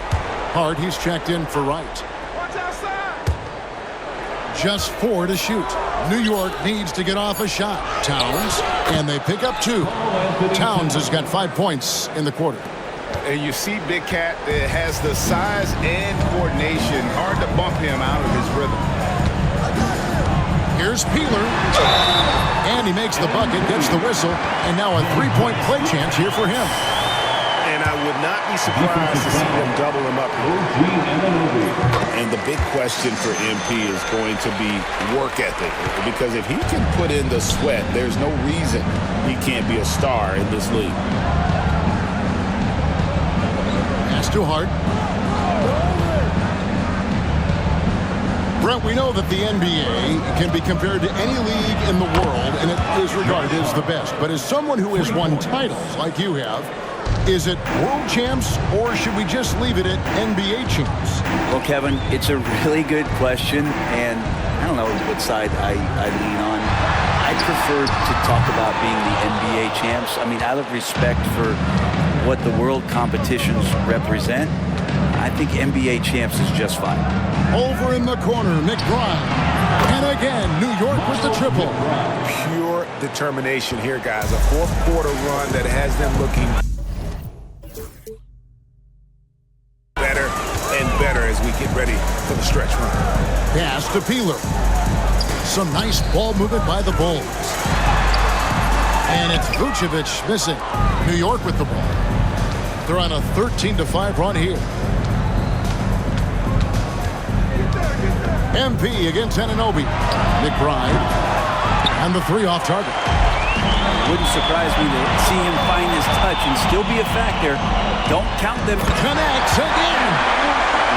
Hart, he's checked in for Wright. Just 4 to shoot. New York needs to get off a shot. Towns, and they pick up 2. Towns has got 5 points in the quarter. And you see Big Cat has the size and coordination. Hard to bump him out of his rhythm. Here's Peeler. And he makes the bucket, gets the whistle, and now a 3-point play chance here for him. And I would not be surprised to see them double him up. And the big question for MP is going to be work ethic. Because if he can put in the sweat, there's no reason he can't be a star in this league. Pass to Hart. Brent, we know that the NBA can be compared to any league in the world, and it is regarded as the best. But as someone who has won titles like you have, is it world champs, or should we just leave it at NBA champs? Well, Kevin, it's a really good question, and I don't know what side I lean on. I prefer to talk about being the NBA champs. I mean, out of respect for what the world competitions represent, I think NBA champs is just fine. Over in the corner, McBride. And again, New York with the triple. Pure determination here, guys. A fourth-quarter run that has them looking better and better as we get ready for the stretch run. Pass to Peeler. Some nice ball movement by the Bulls. And it's Vucevic missing. New York with the ball. They're on a 13-5 run here. MP against Anunoby. McBride. And the 3 off target. Wouldn't surprise me to see him find his touch and still be a factor. Don't count them. Connects again.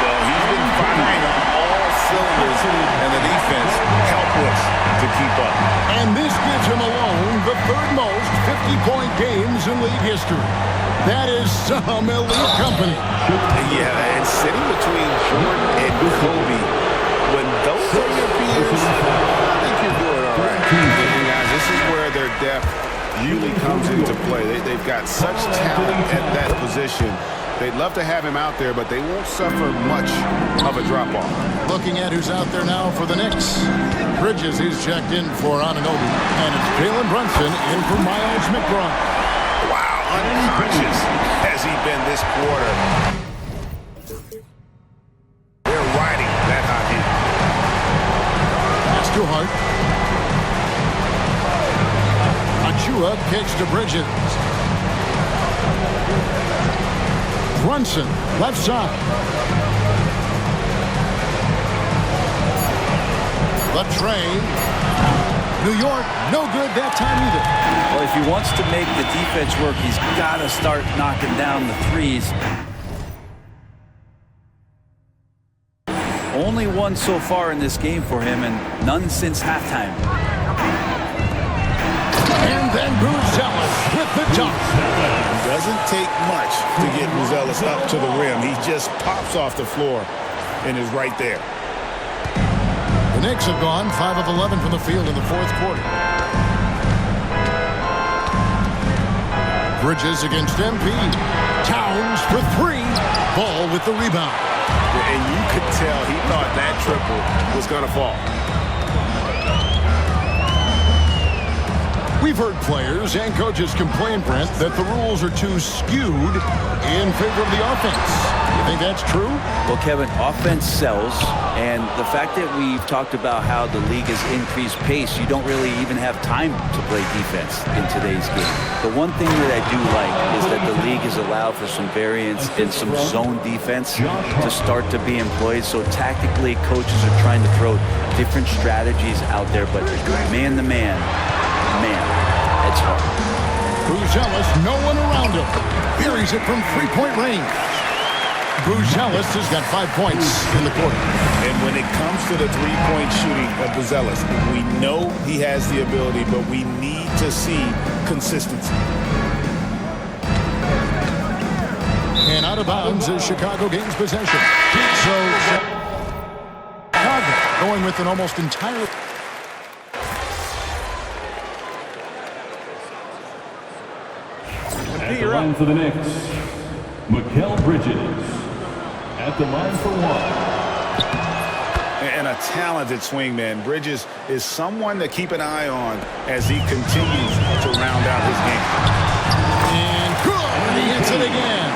Well, he's been firing on all cylinders, and the defense helpless to keep up. And this gives him alone the 3rd most 50-point games in league history. That is some elite company. Yeah, and sitting between Jordan and Kobe, when those are your peers, I think you're doing all right. And guys, this is where their depth really comes into play. They've got such talent at that position. They'd love to have him out there, but they won't suffer much of a drop-off. Looking at who's out there now for the Knicks. Bridges is checked in for Anunoby. And it's Jalen Brunson in for Miles McBride. Wow, unconscious has he been this quarter. They're riding that hot heat. Pass to Hart. Achua kicks to Bridges. Brunson, left side. The train. New York, no good that time either. Well, if he wants to make the defense work, he's got to start knocking down the threes. Only one so far in this game for him, and none since halftime. And then Buzelis with the dunk. Doesn't take much to get Buzelis up to the rim. He just pops off the floor and is right there. The Knicks have gone 5 of 11 from the field in the 4th quarter. Bridges against MP. Towns for 3. Ball with the rebound. And you could tell he thought that triple was going to fall. We've heard players and coaches complain, Brent, that the rules are too skewed in favor of the offense. You think that's true? Well, Kevin, offense sells, and the fact that we've talked about how the league has increased pace, you don't really even have time to play defense in today's game. The one thing that I do like is that the league has allowed for some variance and some zone defense to start to be employed. So tactically, coaches are trying to throw different strategies out there, but man-to-man, man, it's hard. Buzelis, no one around him. Buries it from three-point range. Buzelis has got 5 points in the quarter. And when it comes to the three-point shooting of Buzelis, we know he has the ability, but we need to see consistency. And out of bounds as Chicago gains possession. So Chicago going with an almost entirely... At the line for the Knicks, Mikal Bridges. At the line for one. And a talented swingman. Bridges is someone to keep an eye on as he continues to round out his game. And good! He hits it again.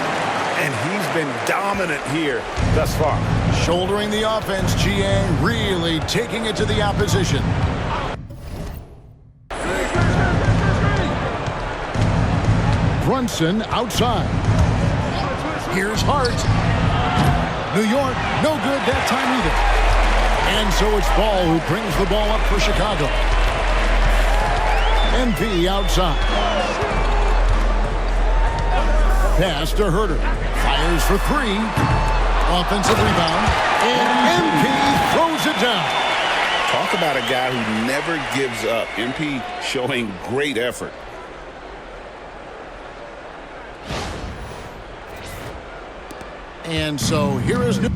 And he's been dominant here thus far. Shouldering the offense, GA really taking it to the opposition. Brunson outside. Here's Hart. New York, no good that time either. And so it's Ball who brings the ball up for Chicago. MP outside. Pass to Herter. Fires for three. Offensive rebound. And MP throws it down. Talk about a guy who never gives up. MP showing great effort. And so here is New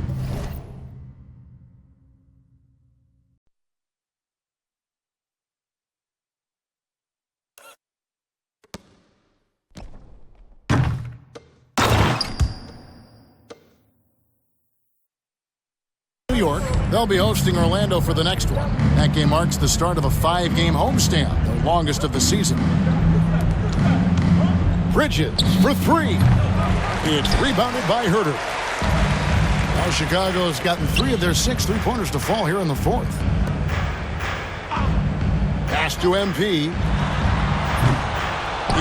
York. They'll be hosting Orlando for the next one. That game marks the start of a 5-game homestand, the longest of the season. Bridges for three. It's rebounded by Herter. Now Chicago's gotten 3 of their 6 3-pointers to fall here in the fourth. Pass to MP.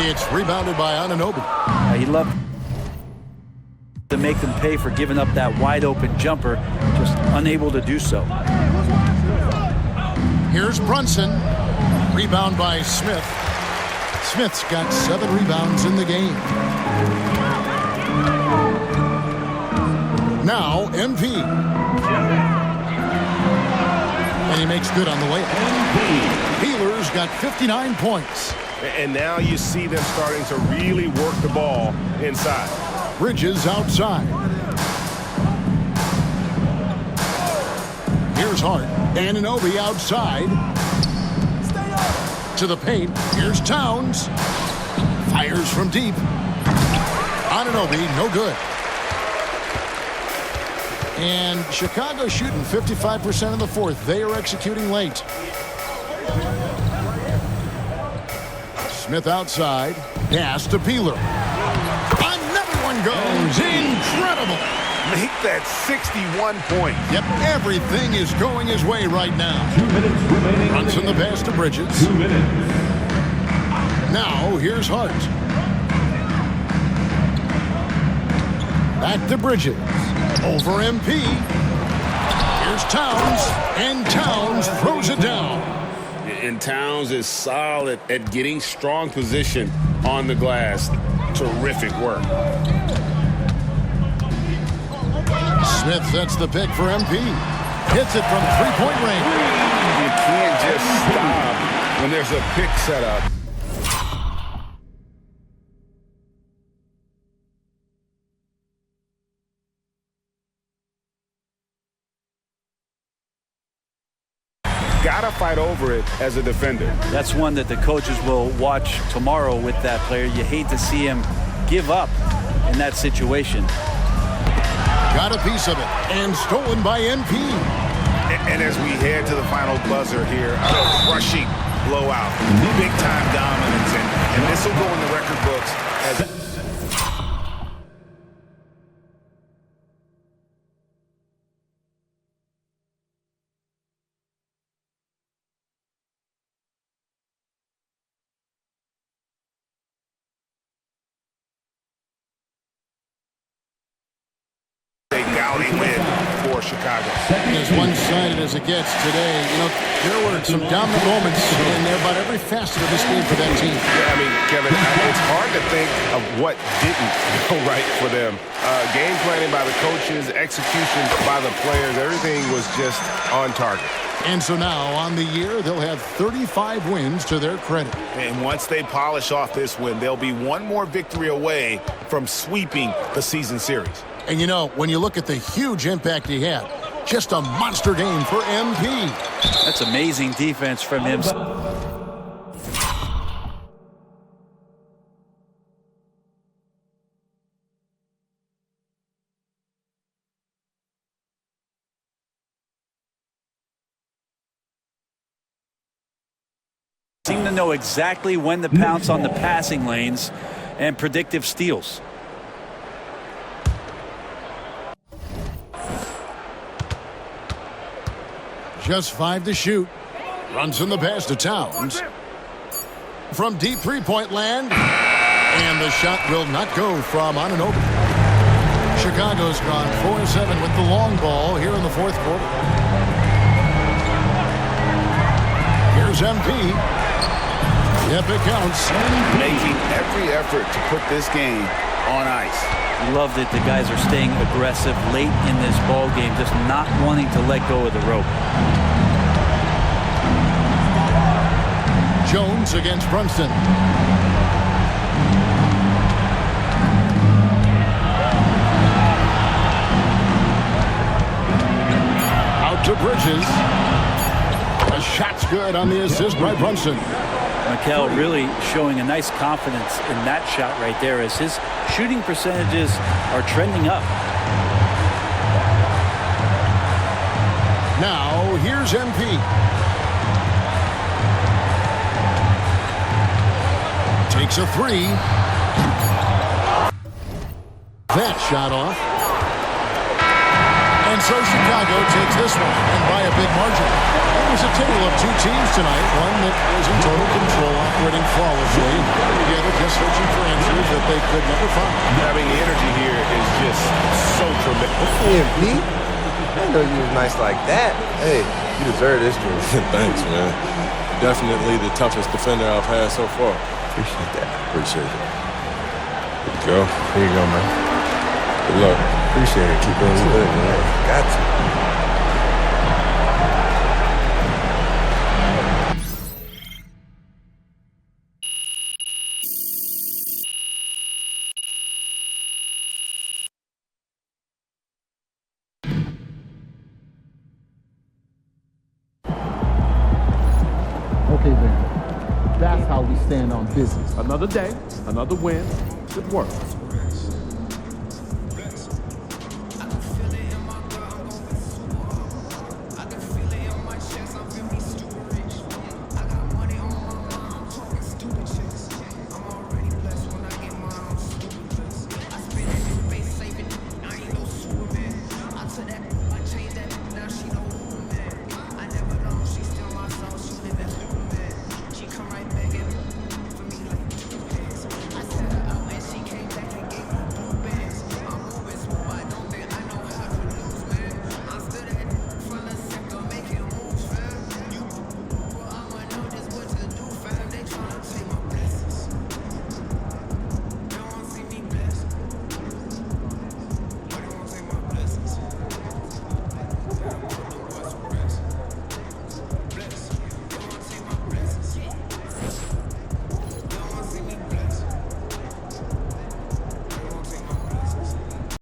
It's rebounded by Anunoby. He loved to make them pay for giving up that wide open jumper, just unable to do so. Here's Brunson. Rebound by Smith. Smith's got 7 rebounds in the game. Now MP. And he makes good on the way. Peeler's got 59 points. And now you see them starting to really work the ball inside. Bridges outside. Here's Hart. Anunoby outside. To the paint. Here's Towns. Fires from deep. Anunoby, no good. And Chicago shooting 55% in the fourth. They are executing late. Smith outside. Pass to Peeler. Another one goes. Incredible. Make that 61 points. Yep, everything is going his way right now. 2 minutes remaining. Brunson the pass to Bridges. 2 minutes. Now here's Hart. Back to Bridges. Over MP. Here's Towns. And Towns throws it down. And Towns is solid at getting strong position on the glass. Terrific work. Smith sets the pick for MP. Hits it from three-point range. You can't just stop when there's a pick set up. Gotta fight over it as a defender. That's one that the coaches will watch tomorrow with that player. You hate to see him give up in that situation. Got a piece of it and stolen by MP. And as we head to the final buzzer here, a crushing blowout, big-time dominance, and this will go in the record books as a gaudy win for Chicago. As one-sided as it gets today, There were some dominant moments in about every facet of this game for that team. Yeah, I mean, Kevin, it's hard to think of what didn't go right for them. Game planning by the coaches, execution by the players, everything was just on target. And so now, on the year, they'll have 35 wins to their credit. And once they polish off this win, they'll be one more victory away from sweeping the season series. And you know, when you look at the huge impact he had, just a monster game for MP. That's amazing defense from him. Seem to know exactly when to pounce on the passing lanes and predictive steals. Just 5 to shoot. Runs in the pass to Towns. From deep three-point land. And the shot will not go from Anunoby. Chicago's gone 4-7 with the long ball here in the fourth quarter. Here's MP. Yep, it counts. Making every effort to put this game on ice. Love that the guys are staying aggressive late in this ball game, just not wanting to let go of the rope. Jones against Brunson. Out to Bridges. A shot's good on the assist by Brunson. Mikel really showing a nice confidence in that shot right there as his shooting percentages are trending up. Now, here's MP. Takes a three. That shot off. And so Chicago takes this one, and by a big margin. It was a tale of two teams tonight, one that was in total control, operating flawlessly, the other just searching for answers that they could never find. I mean, the energy here is just so tremendous. MP, I didn't know you was nice like that. Hey, you deserve this one. Thanks, man. Definitely the toughest defender I've had so far. Appreciate that. Appreciate it. Here you go. Here you go, man. Good luck. Appreciate it. Keep doing good, man. Got to. Okay, then. That's how we stand on business. Another day, another win. Good work.